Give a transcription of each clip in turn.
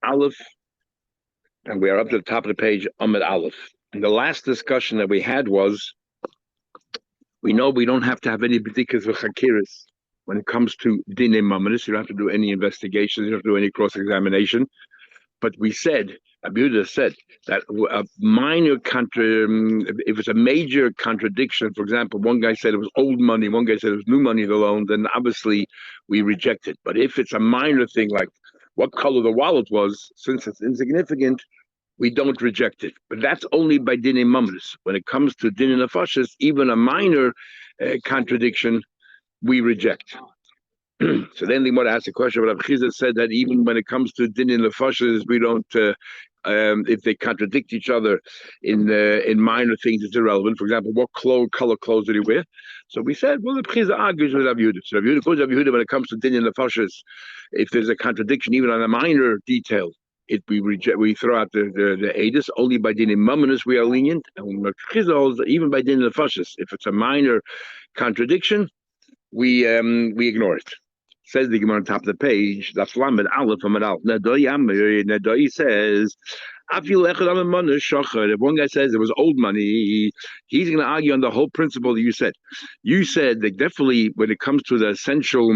Aleph, and we are up to the top of the page, Amud Aleph. And the last discussion that we had was, we know we don't have to have any b'dikas v'chakiris when it comes to dinei mamonis. You don't have to do any investigations, you don't have to do any cross-examination. But we said, Abuda said, that a minor if it's a major contradiction, for example, one guy said it was old money, one guy said it was new money, the loan, then obviously we reject it. But if it's a minor thing, like what color the wallet was, since it's insignificant, we don't reject it. But that's only by dinei mamonis. When it comes to dinei nefashos, even a minor contradiction, we reject. So then the Gemara asked a question, but Abchizah said that even when it comes to dinei nefashos, we don't. If they contradict each other in minor things, it's irrelevant. For example, what color clothes did he wear? So we said, well, the Abchizah argues with Rav Yehuda. So Rav Yehuda, when it comes to dinei nefashos, if there's a contradiction, even on a minor detail, we throw out the edus. Only by dinei mamonos we are lenient, and Abchizah holds that even by dinei nefashos, if it's a minor contradiction, we ignore it. Says the Gemara on top of the page, that's Lamed Aleph Amud Aleph. Nadoi says, if one guy says it was old money, he's going to argue on the whole principle that you said. You said that definitely when it comes to the essential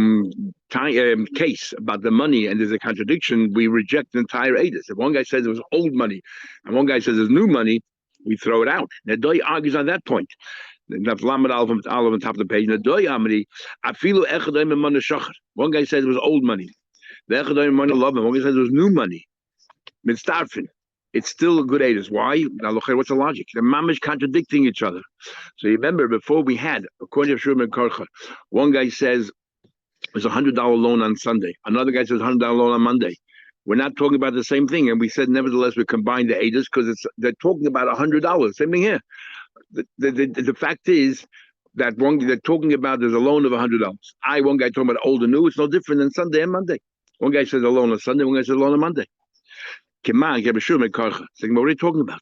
case about the money and there's a contradiction, we reject the entire edus. If one guy says it was old money and one guy says it's new money, we throw it out. Nadoi argues on that point. That's Lamed Aleph on top of the page. One guy says it was old money. One guy says it was new money. It's still a good edus. Why? Now, look, what's the logic? The mamish contradicting each other. So you remember before we had, according to Shurman Karcha, one guy says it was $100 loan on Sunday. Another guy says $100 loan on Monday. We're not talking about the same thing, and we said nevertheless we combine the edus because they're talking about $100. Same thing here. The fact is that they're talking about there's a loan of $100. One guy talking about old and new. It's no different than Sunday and Monday. One guy says a loan on Sunday, one guy says a loan on Monday. So what are you talking about?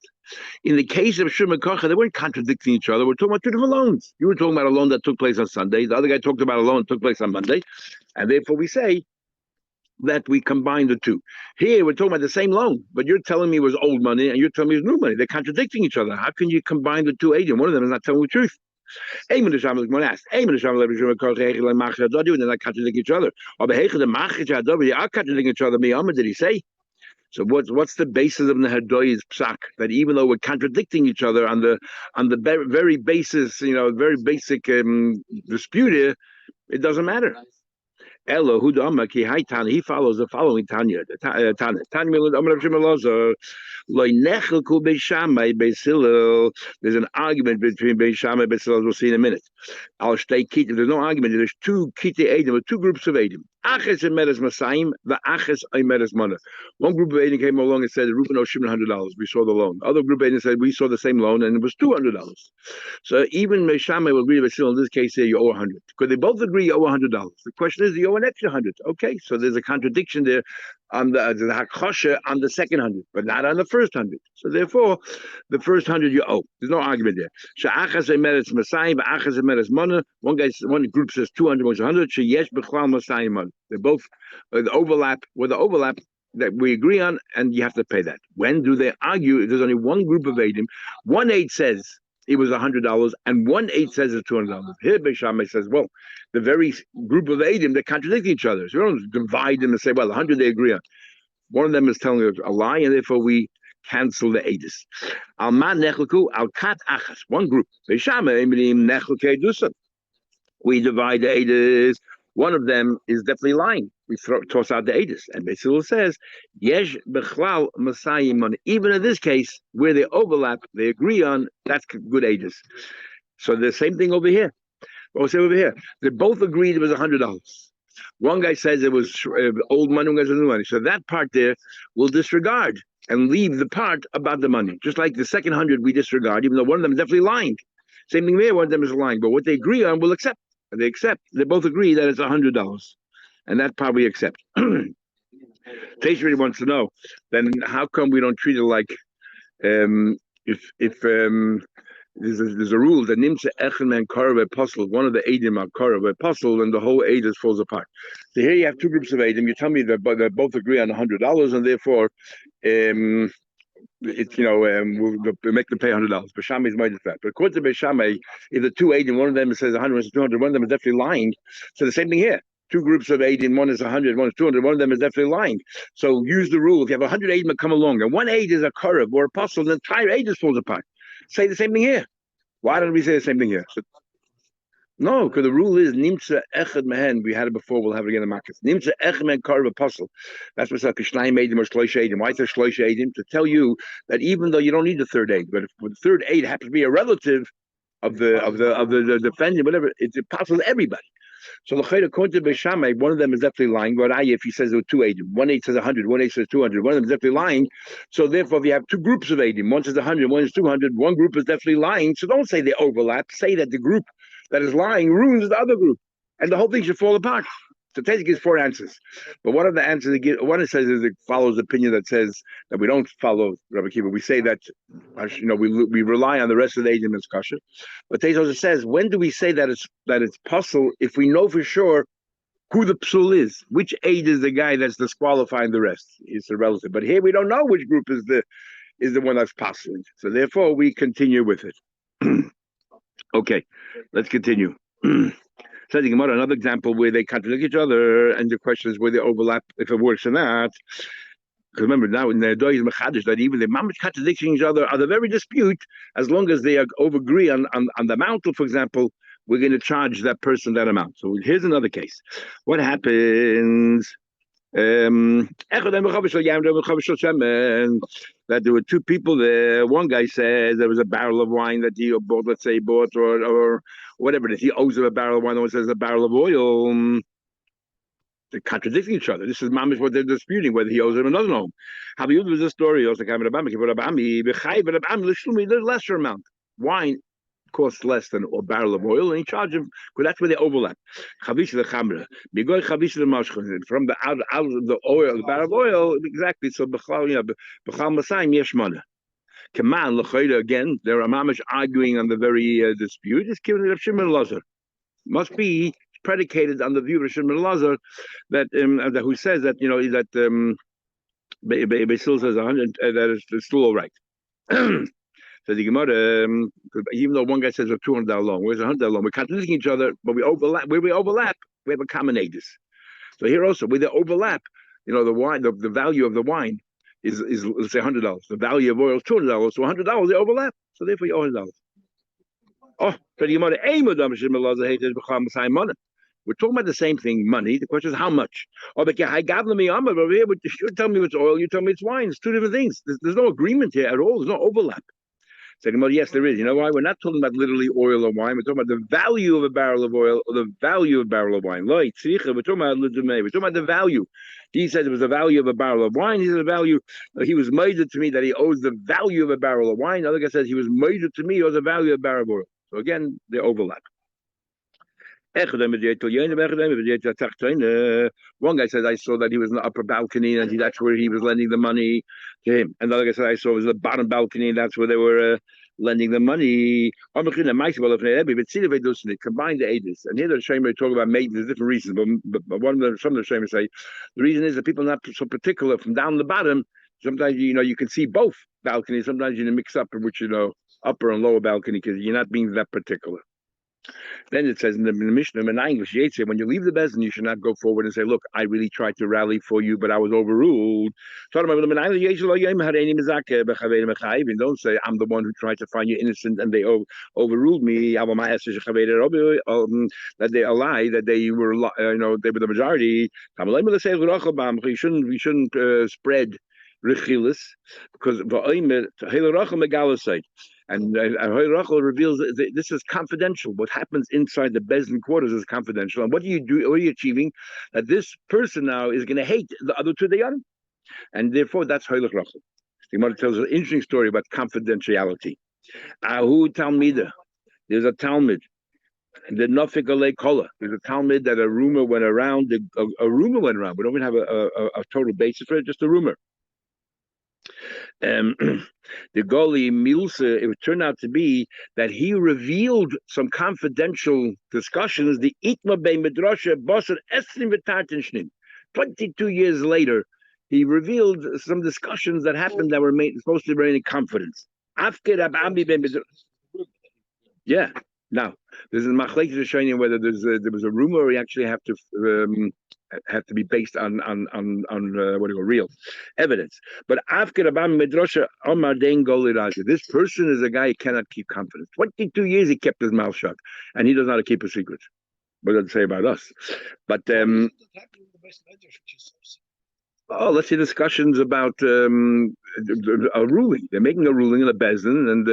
In the case of Shurman Karcha, they weren't contradicting each other. We're talking about two different loans. You were talking about a loan that took place on Sunday. The other guy talked about a loan that took place on Monday. And therefore we say that we combine the two. Here we're talking about the same loan, but you're telling me it was old money and you're telling me it was new money. They're contradicting each other. How can you combine the two agents? One of them is not telling the truth. They're not contradicting each other. They are contradicting each other. Did he say? So what's the basis of the Hadoy's psak? That even though we're contradicting each other on the very basis, very basic dispute here, it doesn't matter. Elo Hudama ki Tanya. He follows the following Tanya. Tanya there's an argument between Beis Shammai and Beis Hillel. We'll see in a minute. There's no argument. There's two Kitei Eidim, two groups of Eidim. Aches and Meres Masayim, the Aches and Meres Mana. One group of Eidim came along and said, Reuben owes Shimon $100. We saw the loan. Other group of Eidim said, we saw the same loan and it was $200. So even Beis Shammai will agree with Beis Hillel. In this case, here you owe 100 because they both agree you owe $100. The question is, do you owe an extra 100? Okay, so there's a contradiction there on the hakosha on the second 100, but not on the first 100. So therefore, the first 100 you owe. There's no argument there. One group says 200, 100. They're both the overlap that we agree on, and you have to pay that. When do they argue? There's only one group of Eidim. One aid says it was $100, and one aid says it's $200. Here, Beis Shammai says, well, the very group of Eidim, they contradict each other. So we don't divide them and say, well, 100 they agree on. One of them is telling us a lie, and therefore we cancel the Eidus. Alman nechleku al kat achas. One group. Beis Shammai nechlekei dusan. We divide the Eidus. One of them is definitely lying. We toss out the Eidus. And Beis Hillel says, Yesh bechlal masayim. Even in this case, where they overlap, they agree on, that's good Eidus. So the same thing over here. What we'll say over here, they both agreed it was $100. One guy says it was old money, one guy says new money. So that part there we'll disregard and leave the part about the money. Just like the second 100 we disregard, even though one of them is definitely lying. Same thing there, one of them is lying. But what they agree on, we'll accept. And they both agree that it's $100. And that part we accept. Taish really wants to know, then how come we don't treat it like if there's a rule that nimtze echen man karav apostle, one of the Eidim are karav apostle, and the whole Eid falls apart. So here you have two groups of Eidim. You tell me that they both agree on $100, and therefore, it's we'll make them pay $100. But Shammai is made of that. But according to Shammai, if the two Eidim, one of them says 100, one is 200, one of them is definitely lying. So the same thing here. Two groups of Eidim, one is 100, one is 200, one of them is definitely lying. So use the rule. If you have 100 Eidim that come along, and one Eid is a karav or apostle, the entire Eid falls apart. Say the same thing here. Why don't we say the same thing here? So, no, because the rule is nimtza echad mehen. We had it before. We'll have it again in the markets. Nimtza echad mehen karav apostle. That's what's like Shnayim Eidim or Shlosh Eidim. Why is there Shlosh Eidim? To tell you that even though you don't need the third aid, but if the third aid happens to be a relative of the defendant, whatever, it's apostle to everybody. So the Chayda according to Beishamai, one of them is definitely lying. But if he says there were two Eidim, one Eid says 100, one Eid says 200, one of them is definitely lying. So therefore, if you have two groups of Eidim, one says 100, one is 200, one group is definitely lying. So don't say they overlap. Say that the group that is lying ruins the other group, and the whole thing should fall apart. So Tezi gives four answers, but one of the answers he gives, one it says is it follows the opinion that says that we don't follow Rabbi Kiva. We say that we rely on the rest of the Eidim discussion. But Tezi also says, when do we say that it's puzzle if we know for sure who the psul is, which Eid is the guy that's disqualifying the rest? It's irrelevant. But here we don't know which group is the one that's puzzling. So therefore we continue with it. Okay, let's continue. So the Gemara, another example where they contradict each other, and the question is where they overlap, if it works or not. Because remember now in the Dois Mechadish that even the mamish contradicting each other are the very dispute, as long as they agree on the amount, for example, we're going to charge that person that amount. So here's another case. What happens? That there were two people there. One guy says there was a barrel of wine that he bought, let's say bought or whatever it is. He owes him a barrel of wine. One says a barrel of oil. They're contradicting each other. This is mamish what they're disputing, whether he owes him or doesn't owe him. Habiyud was a story. Also, the lesser amount. Wine costs less than a barrel of oil, and he charges him because that's where they overlap. Chavish the chamra, bigoy chavish the mashchin, from the out of the oil, the barrel of oil, exactly. So b'chal masayim yesh mana. Kaman l'chayda again. There are mamish arguing on the very dispute. It's given Rav Shimon Lazar. Must be predicated on the view of Rav Shimon Lazar that who says that that Basil says 100 that it's still all right. So the Gemara, even though one guy says a $200 loan, where's $100 loan? We're contradicting each other, but we overlap. Where we overlap, we have a common aegis. So here also, where they overlap, the wine, the value of the wine is let's say $100. The value of oil is $200. So $100 they overlap. So therefore you owe $100. Oh, so the Gemara, we're talking about the same thing, money. The question is how much. Oh, but I got them over here, but you tell me it's oil, you tell me it's wine. It's two different things. There's no agreement here at all. There's no overlap. Second, well, yes, there is. You know why? We're not talking about literally oil or wine. We're talking about the value of a barrel of oil or the value of a barrel of wine. We're talking about the value. He said it was the value of a barrel of wine. He said the value. He was made to me that he owes the value of a barrel of wine. The other guy says he was made to me or the value of a barrel of oil. So again, they overlap. One guy says I saw that he was in the upper balcony and that's where he was lending the money to him. And the other guy said I saw it was the bottom balcony and that's where they were lending the money. Combine the ages. And here the Shemar talk about maybe there's different reasons, but some of the Shemar say the reason is that people are not so particular from down the bottom. Sometimes you can see both balconies. Sometimes you mix up which upper and lower balcony because you're not being that particular. Then it says in the Mishnah in English, when you leave the bezin, you should not go forward and say, "Look, I really tried to rally for you, but I was overruled." And don't say, "I'm the one who tried to find you innocent and they overruled me." That they lie, that they were, they were the majority. We shouldn't spread rechilas because and Rachel reveals that this is confidential. What happens inside the Bezdin quarters is confidential. And what do you do? What are you achieving? That this person now is going to hate the other two dayanim. And therefore, that's Heilig Rachel. The Gemara tells an interesting story about confidentiality. Ahu Talmida. There's a Talmud. The Nafik Alei Kola. There's a Talmud that a rumor went around. A rumor went around. We don't even have a total basis for it, just a rumor. Um, the Goli Milsa, it would turn out to be that he revealed some confidential discussions. The Itma Bei Midrasha Bosser Esrim V'Tartenshnim. 22 years later, he revealed some discussions that happened that were supposed to remain in confidence. Afker Rab Ami Ben Midrash. Yeah. Now, there's a machlekes showing you whether there was a rumor or you actually have to be based on what do you call real evidence. But after Rabban Midrasha Omar Den Goliraja, this person is a guy who cannot keep confidence. 22 years he kept his mouth shut, and he does not know how to keep a secret. What does it say about us? But let's see discussions about a ruling. They're making a ruling in a bezin, and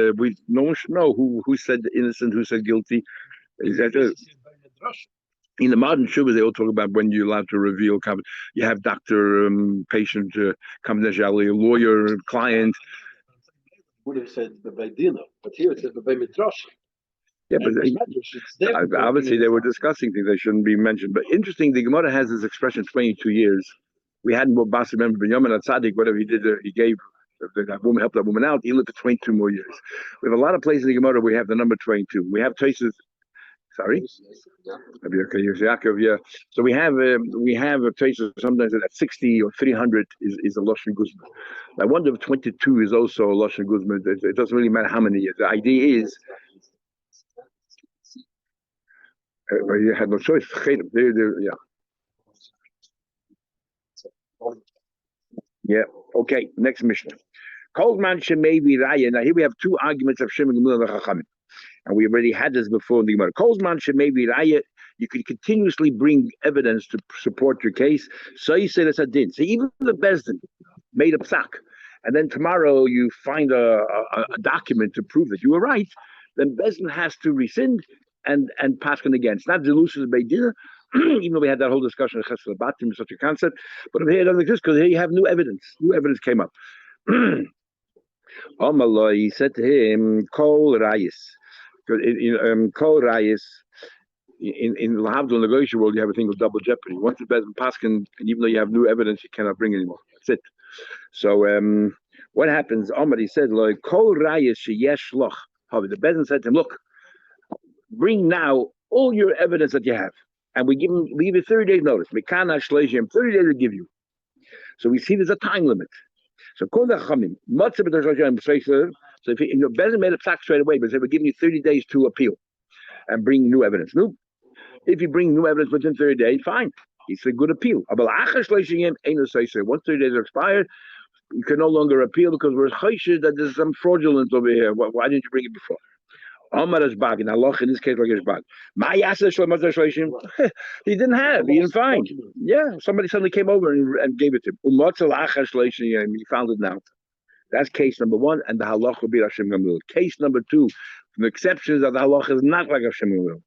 no one should know who said innocent, who said guilty. Is that in the modern shuvas, they all talk about when you're allowed to reveal. You have doctor, patient, confidentiality, lawyer, client. Would have said by Dina, but here it says by Midrash. Yeah, but obviously they were discussing things that shouldn't be mentioned. But interesting, the Gemara has this expression 22 years. We hadn't Bas remember Binyamin Tzaddik, whatever he did, he gave that woman, helped that woman out. He lived for 22 more years. We have a lot of places in the Gemara where we have the number 22. We have traces. Sorry, yeah. So we have traces sometimes that 60 or 300 is a lashon guzman. I wonder if 22 is also a lashon guzman. It doesn't really matter how many years. The idea is. You had no choice. Yeah. Yeah. Okay. Next Mishnah. Kolman Shemei Raya. Now here we have two arguments of Shem and Gemara Chachamim, and we already had this before in the Gemara. Kolman Shemei Raya. You could continuously bring evidence to support your case. So you say that's a din. So even the Bezdin made a psak, and then tomorrow you find a document to prove that you were right, then Bezdin has to rescind and paskin again. It's not delusive beidina, even though we had that whole discussion of Chesed Batim, such a concept. But over here it doesn't exist because here you have new evidence. New evidence came up. Amaloi, he said to him, Kol Rayis. Kol Rayis. In Lahavdul negotiation world, you have a thing called double jeopardy. Once the Bezdin paskin, and even though you have new evidence, you cannot bring anymore. That's it. So what happens? Omar, he said, like Kol Rayis sheyesh loch. The Bezdin said to him, look, bring now all your evidence that you have, and we give you 30 days notice. 30 days to give you. So we see there's a time limit. So so if you Bezdin made a psak straight away, but they were giving you 30 days to appeal and bring new evidence. No, if you bring new evidence within 30 days, fine. It's a good appeal. Once 30 days are expired, you can no longer appeal because we're chayshed that there's some fraudulence over here. Why didn't you bring it before? Amar Ashbag, in Allah, in this case, like Ashbag. He didn't have, he didn't find. Yeah, somebody suddenly came over and gave it to him. He found it now. That's case number one, and the halach will be Hashem Gamul. Case number two, the exceptions of the halach is not like Hashem Gamul.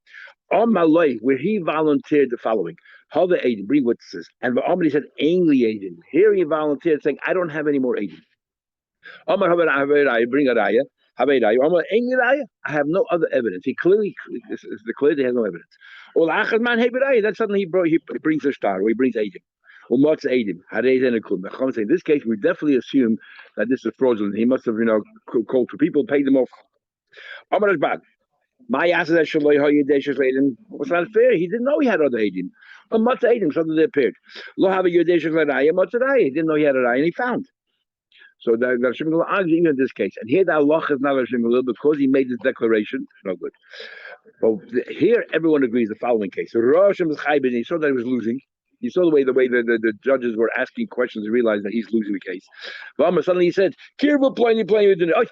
On Malay, where he volunteered the following. How the aid, bring witnesses. And the Omri said, Ainly aiding. Here he volunteered saying, I don't have any more aiding. Omar bring a raya. I have no other evidence. He clearly declared he has no evidence. Then suddenly he brings a star, or he brings Adim. In this case, we definitely assume that this is fraudulent. He must have, called for people, paid them off. What's not fair? He didn't know he had other Adim. Suddenly they appeared. He didn't know he had a raya, and he found. So the Hashem will argue even in this case. And here the Allah is not Hashem because he made this declaration. It's no good. But here everyone agrees the following case. So he saw that he was losing. He saw the way the judges were asking questions and realized that he's losing the case. But suddenly he said, in the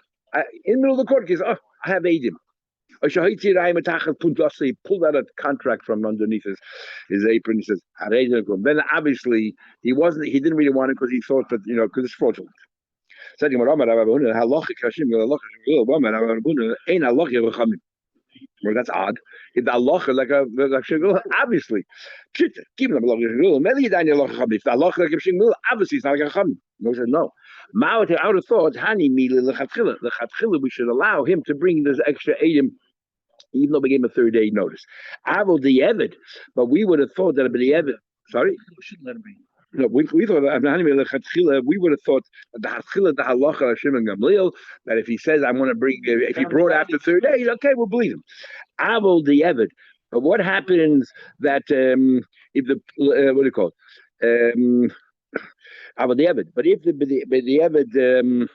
middle of the court case, I have Adim. He pulled out a contract from underneath his apron. He says, then obviously he didn't really want it because he thought that, because it's fraudulent. Well, that's odd. If the Allah like obviously, keep them if the Allah obviously it's not like a chum. No, said no. I would have thought we should allow him to bring this extra aim, even though we gave him a 30-day notice. I will the evid, but we would have thought that it'd be the evid. Sorry, we shouldn't let him bring. No, we thought we would have thought that the halacha Hashem and Gamliel, that if he says I want to bring, if he brought after 30 days, okay, we'll believe him. Avol the Evid. But what happens that if the what do you call it? Avol the Evid. But if the Evid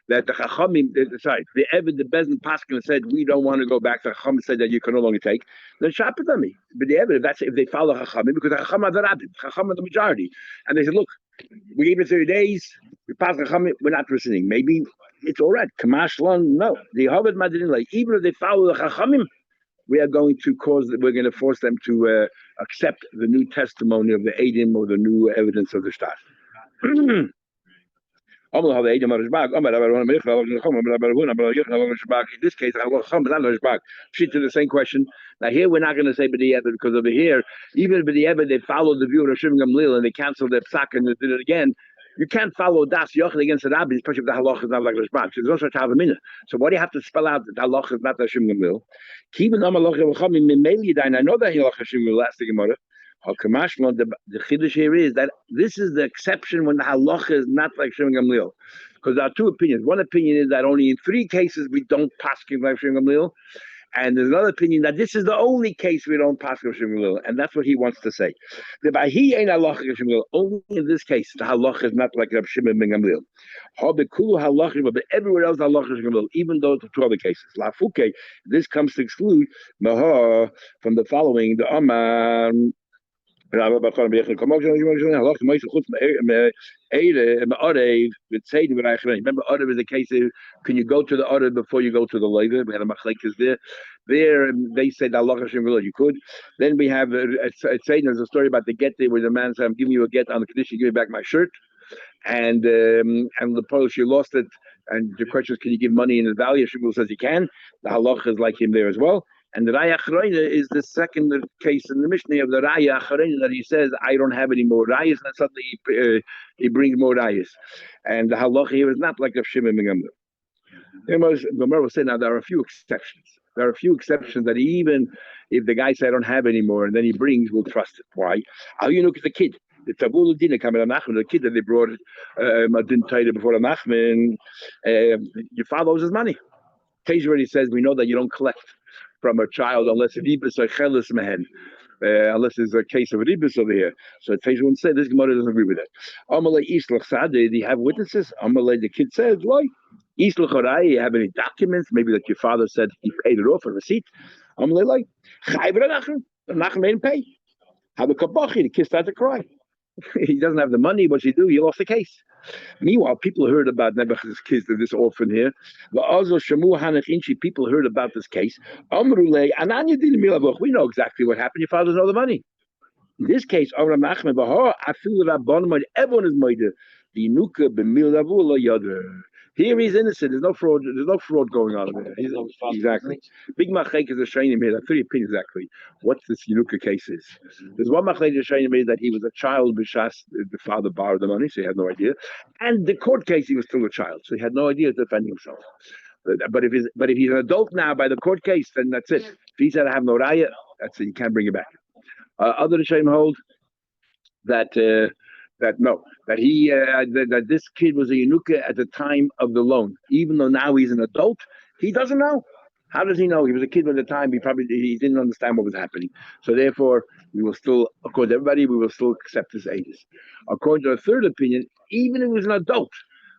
that the Chachamim, sorry, the Evid, the Bezin Paskin said we don't want to go back. The Chachamim said that you can no longer take. Then Shapatami. But the Evid, that's if they follow Chachamim, because the Chachamim are the Rabbim, Chachamim are the majority, and they said, look, we gave you 30 days. We passed Chachamim. We're not rescinding. Maybe it's all right. Kamashlan, no. The Harvard Madrin, like even if they follow the Chachamim, we are going to we're going to force them to accept the new testimony of the Eidim or the new evidence of the Shtar. In this case, to the same question. Now here we're not going to say b'di'evet because over here, even b'di'evet they followed the view of Rishim Gamliel and they canceled their psak and they did it again. You can't follow das yochel against the rabbi, especially if the halach is not like Rishbak. So there's no such havamina. So why do you have to spell out that the halach is not Rishim Gamliel? I know that halach Rishim Gamliel last the Gemara. The chiddush here is that this is the exception when the halacha is not like Shimon Gamliel, because there are two opinions. One opinion is that only in 3 cases we don't paskin like Shimon Gamliel, and there's another opinion that this is the only case we don't paskin like Shimon Gamliel, and that's what he wants to say. The bahi ain't halacha like Shimon Gamliel. Only in this case the halacha is not like Shimon ben Gamliel. But everywhere else halacha is Gamliel, even though it's 2 other cases. Lafuke, this comes to exclude mahar from the following the Amar. Remember, order is the case of can you go to the order before you go to the later? We had a machlekes there. There they said Allah Hashem you could. Then we have there's a story about the get there where the man said, I'm giving you a get on the condition you give me back my shirt. And the Polish you lost it, and the question is, can you give money in the value? Shmuel says he can. The halach is like him there as well. And the Raya Achreina is the second case in the Mishnah of the Raya Achreina that he says, I don't have any more Rayas, and suddenly he brings more Rayas. And the halacha here is not like a Shimon ben Gamliel. The Gemara will say, now there are a few exceptions. There are a few exceptions that even if the guy says, I don't have any more, and then he brings, we'll trust it. Why? How you look at the kid? The Tabul Dina coming on Nachman, the kid that they brought, didn't tell you before the Nachman, your father owes his money. Case already says, we know that you don't collect from a child unless ribus or chelis mehen, unless there's a case of ribus over here. So Teish won't say this Gemara doesn't agree with that. Amalei islach sadeh, do you have witnesses? Amalei, the kid says, why? Islach orai, you have any documents? Maybe that your father said he paid it off, a receipt. Amalei, like chayvra Nachman didn't pay. Have a kabachi, the kid started to cry. He doesn't have the money. What's he do? He lost the case. Meanwhile, people heard about Nebuchadnezzar's kids, this orphan here. People heard about this case. We know exactly what happened. Your father doesn't know the money. In this case, everyone is moide. Here he's innocent. There's no fraud. There's no fraud going on there. Exactly. Big machek is a shayim here. There are 3 opinions exactly. What this Yenuka case is. There's one machek is a shayim here that he was a child b'shas the father borrowed the money, so he had no idea. And the court case, he was still a child, so he had no idea to defend himself. But if he's an adult now by the court case, then that's it. If he said I have no raya, that's it. You can't bring it back. Other shayim hold that. That this kid was a Yenuka at the time of the loan, even though now he's an adult, he doesn't know. How does he know? He was a kid at the time. He didn't understand what was happening. So therefore, we will still, according to everybody, we will still accept his ages. According to a third opinion, even if he was an adult,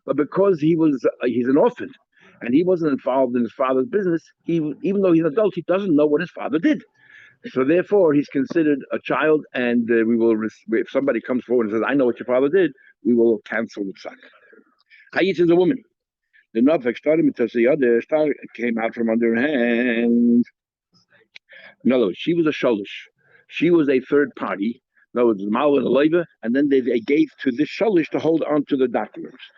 but because he's an orphan, and he wasn't involved in his father's business, even though he's an adult, he doesn't know what his father did. So therefore, he's considered a child, and we will. If somebody comes forward and says, "I know what your father did," we will cancel the psak. Hayit is a woman. The Nafek started because the other star came out from under her hand. In other words, she was a sholish. She was a third party. In other words, the Mal and the Leiva, and then they gave to this sholish to hold on to the documents,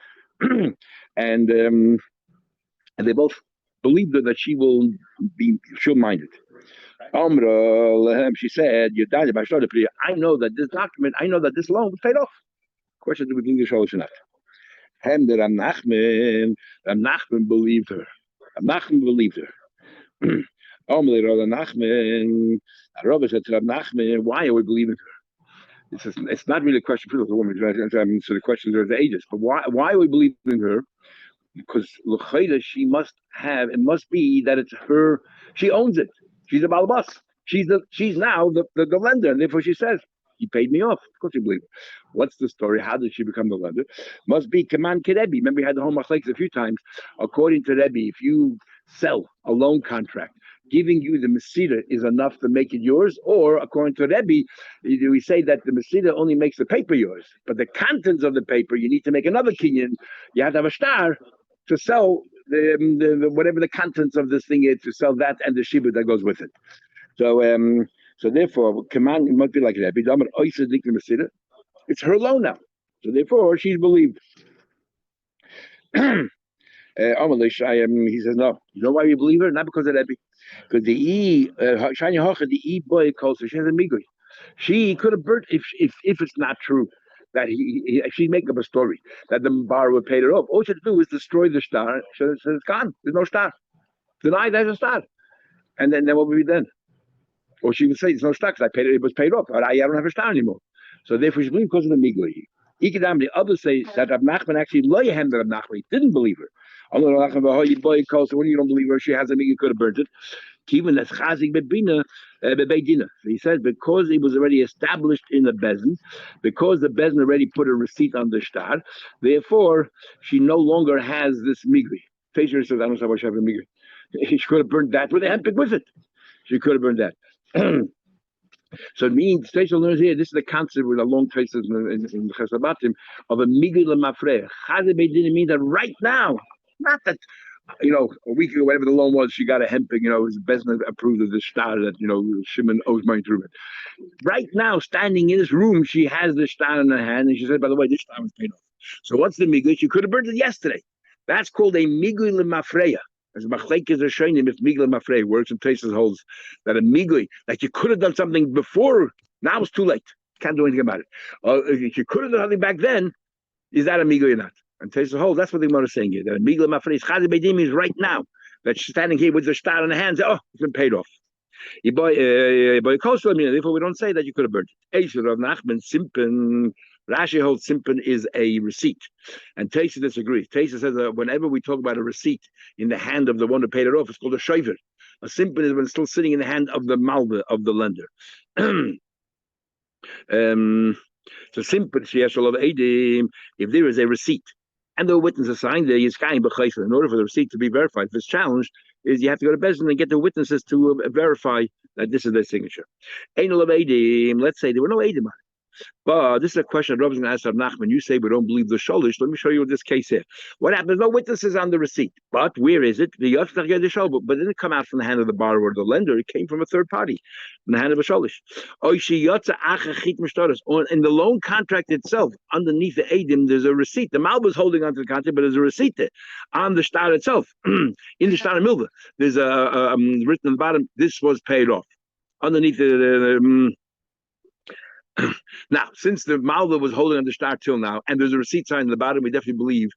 and they both believed that she'll mind it. She said, I know that this document, I know that this loan was paid off. Question, do we believe the sholish or not? Ram Nachman believed her. Ram Nachman believed her. Nachman, Rabbi said to Ram Nachman, why are we believing her? it's not really a question for the woman. So the question is the ages. But why are we believing her? Because l'chayda she must have. It must be that it's her. She owns it. She's a balabas. She's now the lender, and therefore she says he paid me off. Of course you believe it. What's the story? How did she become the lender? Must be Kaman Kerebi. Remember we had the whole machlekes a few times. According to Rebbe, if you sell a loan contract, giving you the Mesida is enough to make it yours, or according to Rebbe, we say that the Mesida only makes the paper yours, but the contents of the paper you need to make another kinyan. You have to have a star to sell the whatever the contents of this thing is, to sell that and the shibud that goes with it. So therefore, command it must be like that. It's her loan now. So therefore, she's believed. He says no. You know why we believe her? Not because of Rebbe. Because the boy calls her. She has a migui. She could have burnt if it's not true that she's making up a story that the borrower paid her off. All she had to do is destroy the star. So it's gone. There's no star. Deny there's a star. And then what would be then? Or she would say, "It's no stock. It was paid off. I don't have a star anymore." So therefore, she's believing because of the migui. The others say that Rav Nachman actually loyahem that Rav Nachman didn't believe her. So when you don't believe her, she has a migui, could have burnt it. Even as chazik bebina bebeidina. He says because it was already established in the bezin, because the bezin already put a receipt on the star, therefore she no longer has this migui. Teisha says, "I don't know why she have a migui." She could have burnt that with a hempik with it. She could have burned that. So it means Teisha learns here. This is the concept with a long traces in Chesabatim of a migui lemafreya. Chazik beidina means that right now, not that. A week ago, whatever the loan was, she got a hemping, his business approved of the star that, Shimon owes money through it. Right now, standing in this room, she has the star in her hand, and she said, by the way, this star was paid off. So what's the migui? She could have burned it yesterday. That's called a migui lemafreya. As machlekes are showing him, if migui lemafreya works, and Tesis holds that a migui, like you could have done something before, now it's too late. Can't do anything about it. If you could have done something back then, is that a migui or not? And Tesis holds, that's what the Gemara is saying here. That migui lemafreya is chazi beidim is right now. That she's standing here with the star in her hands. Oh, it's been paid off. Therefore, we don't say that you could have burned it. Of Nachman Simpen, Rashi holds Simpen is a receipt, and Tesis disagrees. Tesis says that whenever we talk about a receipt in the hand of the one who paid it off, it's called a shover. A Simpen is when it's still sitting in the hand of the malva of the lender. So Simpen she has a lot of edim if there is a receipt. And the witnesses signed there, in order for the receipt to be verified, if it's challenged, is you have to go to Bezdin and get the witnesses to verify that this is their signature. Let's say there were no edim. But this is a question that Rob's going to ask Rav Nachman. You say we don't believe the sholish. Let me show you what this case is. What happens? No witnesses on the receipt. But where is it? But it didn't come out from the hand of the borrower or the lender. It came from a third party, from the hand of a sholish. In the loan contract itself, underneath the edim, there's a receipt. The malva is holding onto the contract, but there's a receipt there on the star itself. In the star milva, there's a written on the bottom. This was paid off. Underneath the now, since the Malva was holding on the star till now, and there's a receipt sign in the bottom, we definitely believe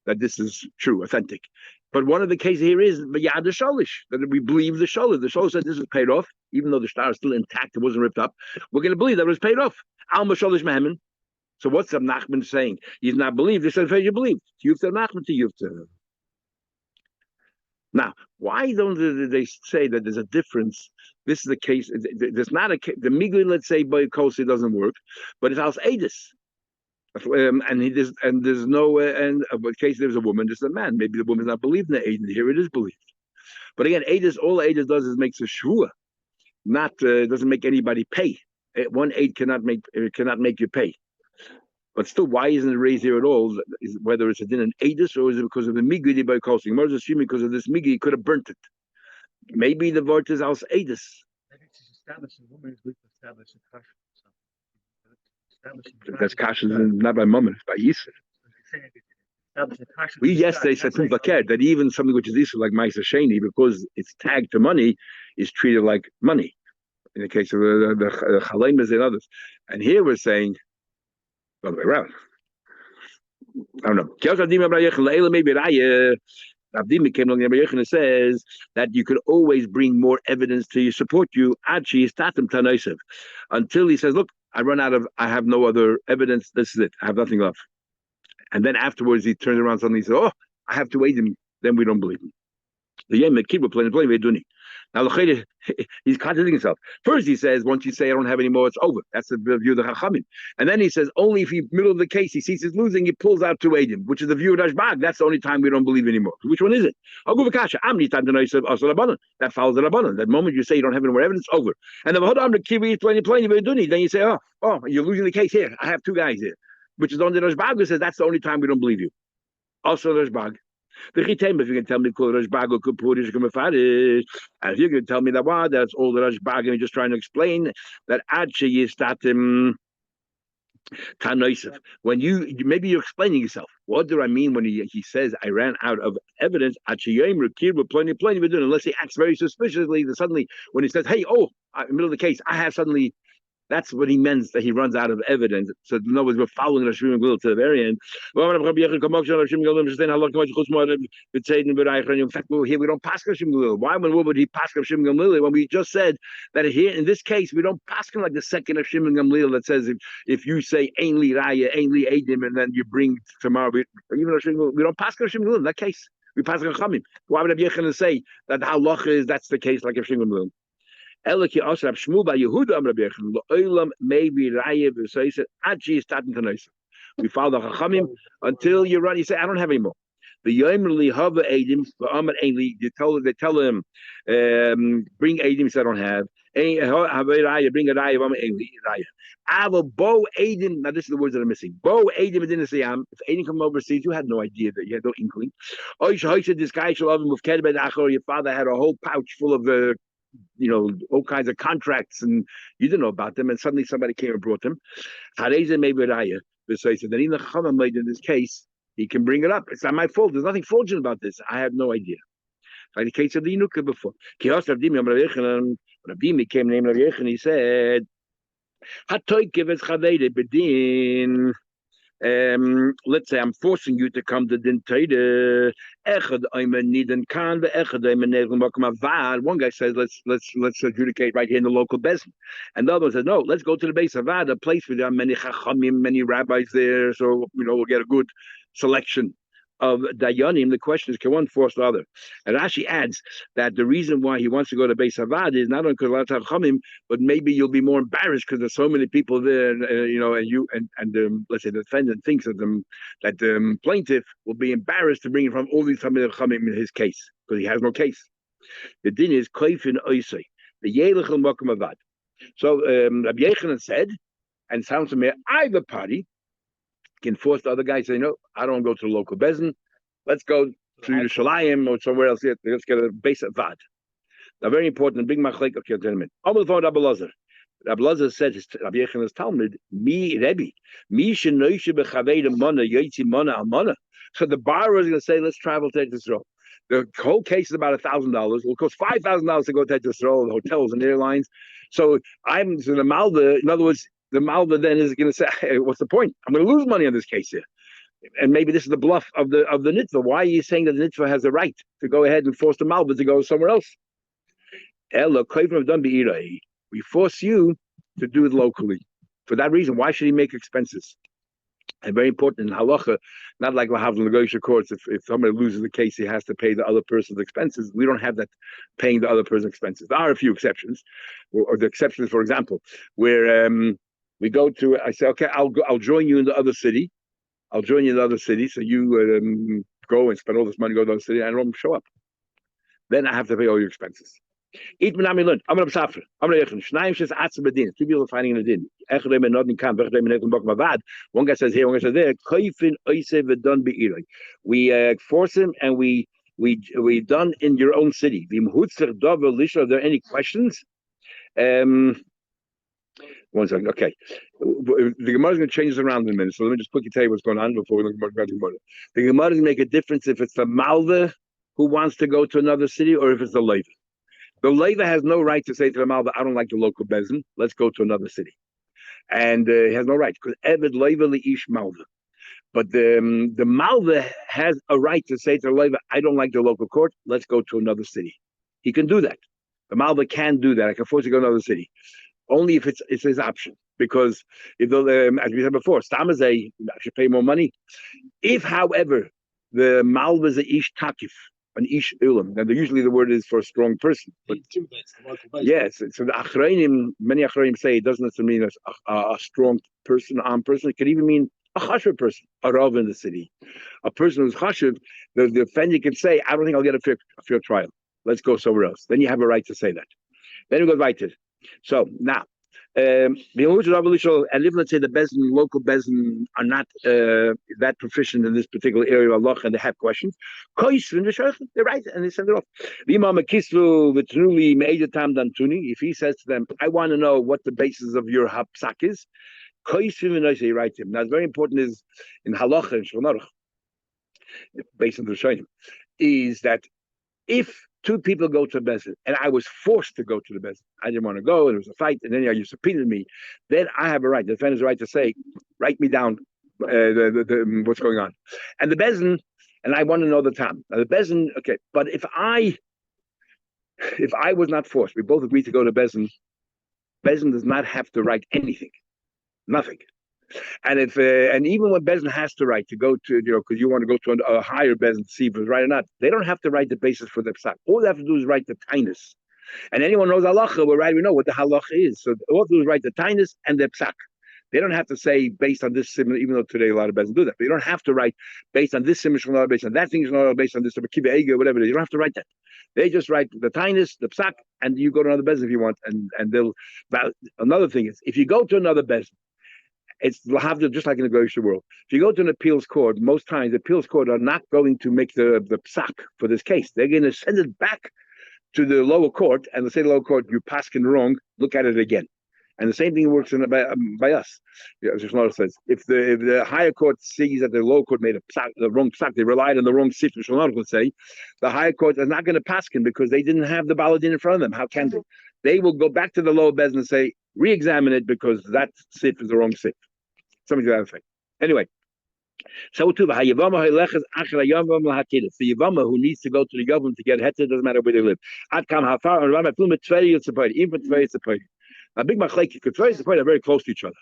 that this is true, authentic. But one of the cases here is the Sholish, that we believe the Sholish. The Sholish said this is paid off, even though the star is still intact, it wasn't ripped up. We're going to believe that it was paid off. Alma Sholish Mehemen. So what's Rav Nachman saying? He's not believed. They said, you believe. Yufta Nachman to Yufta. Now, why don't they say that there's a difference? This is the case. There's not a the migui, let's say, by Kosi doesn't work, but it's als edis. And there's no in case there's a woman, there's a man. Maybe the woman's not believed in the aid. Here it is believed. But again, edis, all edis does is makes a shvua, not doesn't make anybody pay. One aid cannot make you pay. But still, why isn't it raised here at all? Whether it's a din in edis or is it because of the migui by Kosi? More assuming because of this migui, he could have burnt it. Maybe the word is als edis. Maybe it's established a woman is good to establish a kasha. That's kasha not by mama, it's by yisr. We yesterday said that even something which is yisr like ma'aser sheni, because it's tagged to money, is treated like money. In the case of the chalemas and others, and here we're saying the other way around. I don't know. Maybe Abdima came along and says that you could always bring more evidence to support you until he says, look, I have no other evidence. This is it. I have nothing left. And then afterwards, he turns around suddenly and says, "Oh, I have to wait him." Then we don't believe him. The Yom Kippur playing Veduni. Now he's contradicting himself. First he says, once you say I don't have any more, it's over. That's the view of the Chachamim. And then he says, only if he middle of the case he sees he's losing, he pulls out to aid him, which is the view of Rashbag. That's the only time we don't believe anymore. Which one is it? I'll go Kasha. That follows the Rabbanon. That moment you say you don't have any more evidence, over. And then you say, oh, you're losing the case here. I have two guys here. Which is on the Rashbag who says that's the only time we don't believe you. Also Rashbag. If you can tell me and if you can tell me that that's all the Rashbag and just trying to explain that when maybe you're explaining yourself. What do I mean when he says I ran out of evidence? Unless he acts very suspiciously, suddenly when he says, hey, in the middle of the case, I have suddenly. That's what he meant, that he runs out of evidence. So in other words, we're following Rashim Glil to the very end. In fact, here we don't pass Rashim Glil. Why would he pass Rashim Glil when we just said that here in this case we don't pass him like the second of Shimon Gamliel that says if you say Ainli Raya, Ainli Eidim, and then you bring tomorrow, we don't pass Rashim Glil in that case. We pass Rachamim. Why would Rabbi Yechon say that the halacha is that's the case like Rashim Gamliel? Eliki Asrab Shmuel by Yehuda Rabbi Yechon Lo'olam maybe Raya v'Soisa Achi is starting to noise. We follow the Chachamim until you run. You say I don't have any more. The Yomerli Hava Eidim v'Amar Ainli. They tell him bring Eidim. He said I don't have. Bring a Raya v'Amar Ainli Raya. Ava Bo Eidim. Now this is the words that are missing. Bo Eidim didn't say if Eidim come overseas, you had no idea that you had no inkling. This guy shall have him with Kedbed Achor. Your father had a whole pouch full of all kinds of contracts, and you didn't know about them, and suddenly somebody came and brought them. Then in the Chachamim in this case, he can bring it up. It's not my fault. There's nothing fraudulent about this. I have no idea. Like the case of the Yinuka before. Rabbi came named Rabbi Yechon, he said, let's say I'm forcing you to come to Din Teide. One guy says let's adjudicate right here in the local bezdin, and the other one says no, let's go to the base of Vad, a place where there are many chachamim, many rabbis there, so we'll get a good selection of dayanim. The question is, can one force the other? And Rashi adds that the reason why he wants to go to Beis Havad is not only because a lot of chachamim, but maybe you'll be more embarrassed because there's so many people there, and let's say the defendant thinks that the plaintiff will be embarrassed to bring in from all these chachamim in his case because he has no case. The din is koifin oisei the yelech l'makom avad. So Rabbi Yechanan said, and sounds to me, either party can force the other guy to say, no, I don't go to the local bezdin. Let's go to Yerushalayim or somewhere else. Let's get a base of Vad. Now, very important, big machlek. Okay, gentlemen. On the phone, Rabbi Lazar. Rabbi Lazar said, Rabbi Yechanan's Talmud, Rebbe, shenoishe b'chavei mana yotzi mana al mana. So the borrower is going to say, let's travel to Israel. The whole case is about $1,000. It will cost $5,000 to go to Israel, the hotels and airlines. So I'm to the Malda. In other words, the Malva then is going to say, hey, what's the point? I'm going to lose money on this case here. And maybe this is the bluff of the Nitva. Why are you saying that the Nitva has the right to go ahead and force the Malva to go somewhere else? We force you to do it locally. For that reason, why should he make expenses? And very important in halacha, not like Lahav in negotiation courts, if somebody loses the case, he has to pay the other person's expenses. We don't have that paying the other person's expenses. There are a few exceptions, or the exceptions, for example, where we go to, I say, okay, I'll join you in the other city. I'll join you in the other city. So you go and spend all this money, go to the other city, and I don't show up. Then I have to pay all your expenses. Eat minami learn. I'm going to suffer. I'm going to Shnayim says atzah bedin. Two people are fighting in a din. One guy says here, one guy says there. We force him and we done in your own city. Are there any questions? One second. Okay. The Gemara is going to change this around in a minute. So let me just quickly tell you what's going on before we look at the Gemara. The Gemara is going to make a difference if it's the Malva who wants to go to another city or if it's the Leva. The Leva has no right to say to the Malva, I don't like the local bezdin. Let's go to another city. And he has no right because Eved Leva Leish Malva. But the Malva has a right to say to the Leva, I don't like the local court. Let's go to another city. He can do that. The Malva can do that. I can force you to go to another city. only if it's his option. Because if as we said before, Stamazay should pay more money. If, however, the malva is a ish takif, an ish ulam, then usually the word is for a strong person. But yes, so the achrayim, many achrayim say it doesn't necessarily mean a strong person, armed person. It could even mean a chashuv person, a rav in the city, a person who's chashuv. The offender can say, "I don't think I'll get a fair trial. Let's go somewhere else." Then you have a right to say that. Then we go right to. So now. And if let's say the Bezin, local Bezin, are not that proficient in this particular area of Allah and they have questions, they're right and they send it off. If he says to them, I want to know what the basis of your hapsak is, they write him. Now it's very important is in halacha and Shulchan Aruch, based on the Rishonim, is that if two people go to Bezin, and I was forced to go to the Bezin. I didn't want to go, and there was a fight, and then you subpoenaed me. Then I have a right, the defendant's right to say, write me down what's going on. And the Bezin, and I want to know the time. Now the Bezin, okay, but if I was not forced, we both agreed to go to Bezin, Bezin does not have to write anything, nothing. And if and even when Bezin has to write to go to, because you want to go to a higher Bezin to see if it's right or not, they don't have to write the basis for the psak. All they have to do is write the tainus. And anyone knows halacha, we're right, we know what the halacha is. So all they do is write the tainus and the psak. They don't have to say based on this similar, even though today a lot of Bezin do that. But you don't have to write based on this similar, based on that thing, based on this, whatever it is. You don't have to write that. They just write the tainus, the psak, and you go to another Bezin if you want. And they'll. But another thing is, if you go to another Bezin, it's lahavdil, just like in the Goyish world. If you go to an appeals court, most times the appeals court are not going to make the psak for this case. They're going to send it back to the lower court, and they say to the lower court, you paskin wrong, look at it again. And the same thing works by us. As Shlomo says, if the higher court sees that the lower court made the wrong psak, they relied on the wrong sif, Shlomo would say, the higher court is not going to paskin because they didn't have the baladin in front of them. How can they? They will go back to the lower bezin and say, re-examine it because that sif is the wrong sif. Something to that effect. Anyway, so too the Yavama who needs to go to the government to get heter, doesn't matter where they live. Now, big machleki, Ketzveri and are very close to each other.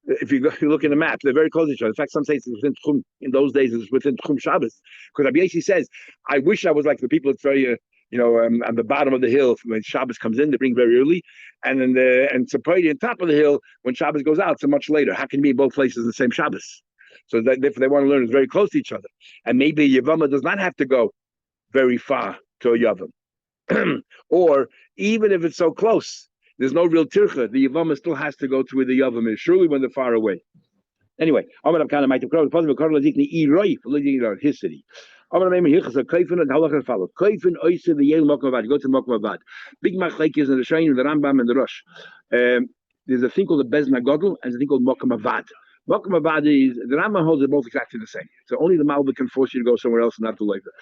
If you look in the map, they're very close to each other. In fact, some say it's within Tchum, in those days it's within Tchum Shabbos. Because Rabbi Yosi says, I wish I was like the people at Tveria, on the bottom of the hill when Shabbos comes in, they bring very early, and then and Tzapaydi on top of the hill when Shabbos goes out, so much later. How can you be in both places the same Shabbos? So that if they want to learn, it's very close to each other. And maybe Yavama does not have to go very far to a Yavam, or even if it's so close, there's no real tircha. The Yavama still has to go to where the Yavam is. Surely when they're far away. Anyway, his city. Go to the Mokmavad. Big machlek is in the Shain, the Rambam, and the Rosh. There's a thing called the Bezna Godel and a thing called Mokmavad. Mokmavad is the Rambam holds it both exactly the same. So only the Malva can force you to go somewhere else and not the later.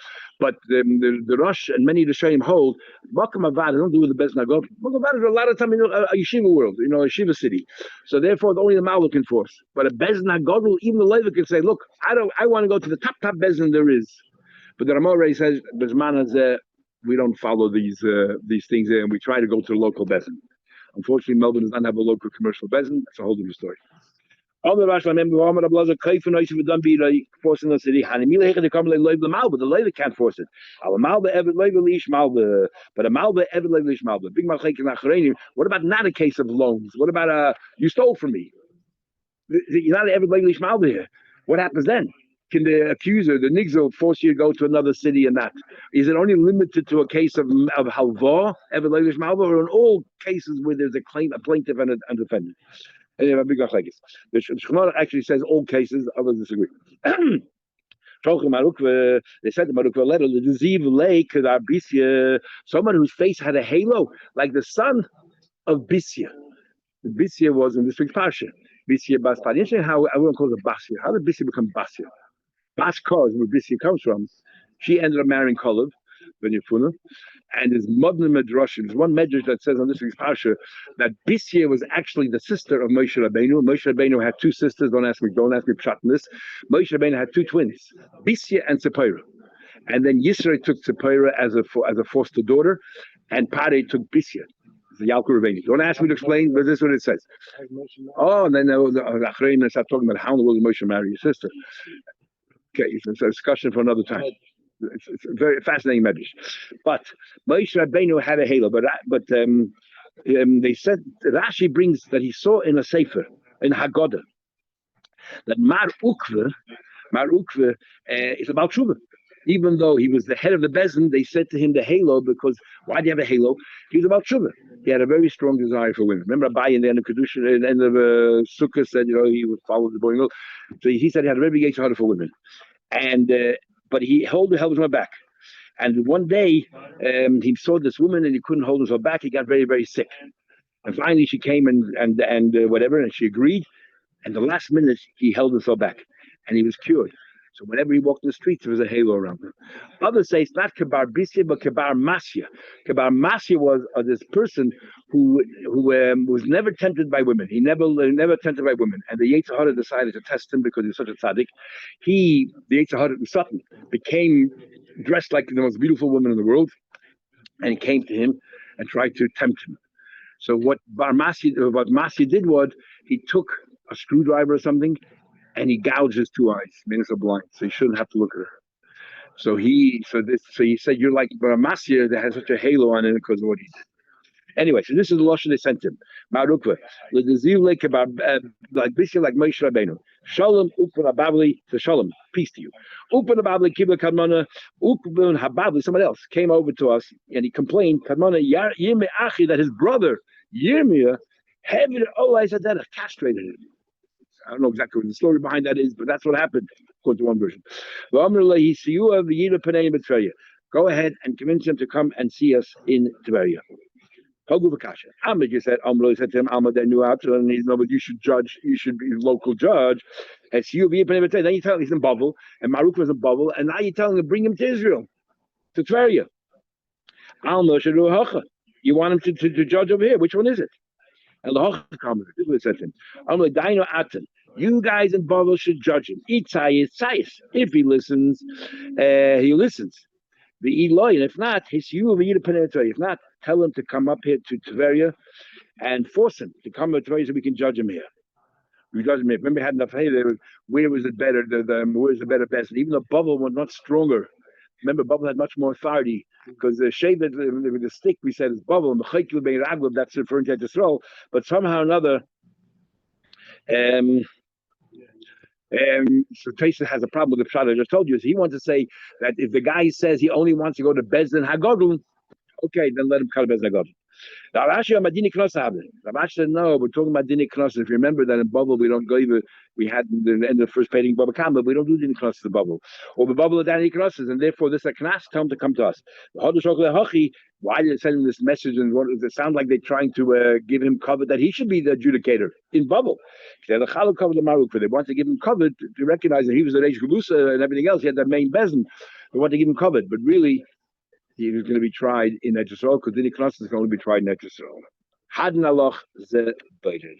But the Rosh and many of the Shaim hold Mokmavad don't do with the Bezna Godel. Mokmavad is a lot of time in a yeshiva world, a yeshiva city. So therefore, only the Malva can force. But a Bezna Godel, even the later can say, look, I want to go to the top Bezna there is. But the Ramah already says, we don't follow these things and we try to go to the local bezin. Unfortunately, Melbourne does not have a local commercial bezin. That's a whole different story. The lady can't force it. But a malba ever leglish malba. Big machlek in achrayim. What about not a case of loans? What about you stole from me? You're not ever leglish malba here. What happens then? Can the accuser, the nigzil, force you to go to another city and that? Is it only limited to a case of halva, ever leglish malba, or in all cases where there's a plaintiff and a defendant? Anyway, big like this. The Shulchan actually says all cases, others disagree. They said to Maruk a letter, the disease lake someone whose face had a halo, like the son of Bisya. Bisya was in this week's parsha. Bisya Bas Padin. How everyone calls it Basya. How did Bisya become Basya? Baskar, where Bisya comes from, she ended up marrying Kalev, Ben Yefuna, and his mother Medrashim. There's one Medrash that says on this week's parsha that Bisya was actually the sister of Moshe Rabbeinu. Moshe Rabbeinu had two sisters. Don't ask me pshat in this. Moshe Rabbeinu had two twins, Bisya and Tzipora. And then Yisro took Tzipora as a foster daughter, and Pare took Bisya. the Yalkut Rebbeinu. Don't ask me to explain, but this is what it says. Oh, and then the Achrayim start talking about how in the world Moshe marry your sister. Okay, it's a discussion for another time. It's a very fascinating medrash. But Moshe Rabbeinu had a halo, but they said Rashi brings that he saw in a sefer in Haggadah that Mar Ukve is about Shuvah. Even though he was the head of the Bezin, they said to him the halo because why do you have a halo? He was about Shuvah. He had a very strong desire for women. Remember Abai in the end of Kedusha, in the end of Sukkah said, he would follow the boy. So he said he had a very big yetzer hara for women. And but he held himself back. And one day he saw this woman and he couldn't hold himself back. He got very, very sick. And finally she came and whatever, and she agreed. And the last minute he held himself back and he was cured. So whenever he walked in the streets, there was a halo around him. Others say it's not Kabar Bisya, but Kabar Masya. Kabar Masya was this person who was never tempted by women. He never tempted by women. And the yetzer hara decided to test him because he was such a tzaddik. The yetzer hara Satan became dressed like the most beautiful woman in the world, and he came to him and tried to tempt him. So what Masya did was he took a screwdriver or something, and he gouged his two eyes, made him so blind, so he shouldn't have to look at her. So he said, you're like Masya that has such a halo on it because of what he did. Anyway, so this is the lashon they sent him. Ma'arukva, like Bishya, like Moshe Rabbeinu. Shalom upon hababli, so shalom, peace to you. Upon hababli kibla kadmana, upon hababli, somebody else came over to us and he complained, kadmana yirmi achi, that his brother Yirmiyah heavy olai said that castrated him. I don't know exactly what the story behind that is, but that's what happened, according to one version. Go ahead and convince him to come and see us in Tveria. Ahmed just said, said to him, Ahmed, they knew out, and he's no, but you should judge, you should be local judge. And then you tell him he's in Bavel, and Maruk was in Bavel, and now you're telling him, bring him to Israel, to Tveria. You want him to judge over here? Which one is it? And the Hoch commented, this is what it said to him. You guys in Bavel should judge him. If he listens, he listens. The Eloi, and if not, if not, tell him to come up here to Tveria and force him to come to Tveria so we can judge him here. We judge him here. Remember, we had enough hay there. Where was it better? Where was the better best? And even though Bavel was not stronger, remember, Bavel had much more authority because the shade with the stick we said is Bavel, and that's referring to Yisrael. But somehow or another, so Taisa has a problem with the pshat I just told you. So he wants to say that if the guy says he only wants to go to Bezdin Hagodl, okay, then let him cut a Bezdin Hagodl. Now Rashi on Madini Knosa Rashi said no, we're talking about Dini Knosa. If you remember that in Bubble we don't go even we had the end of the first painting Bubble Kamba, we don't do Dini Knosa the Bubble. Or the Bubble of Dini Knosa, and therefore this is a Knas, tell him to come to us. Why did they send him this message and what does it sound like they're trying to give him cover that he should be the adjudicator in Bubble? They want to give him cover to recognize that he was the Reish Galusa and everything else. He had that main bezin. They want to give him cover, but really he was going to be tried in Eretz Yisrael because Dini Knosa is going to be tried in Eretz Yisrael. Hadin Allah ze beiter.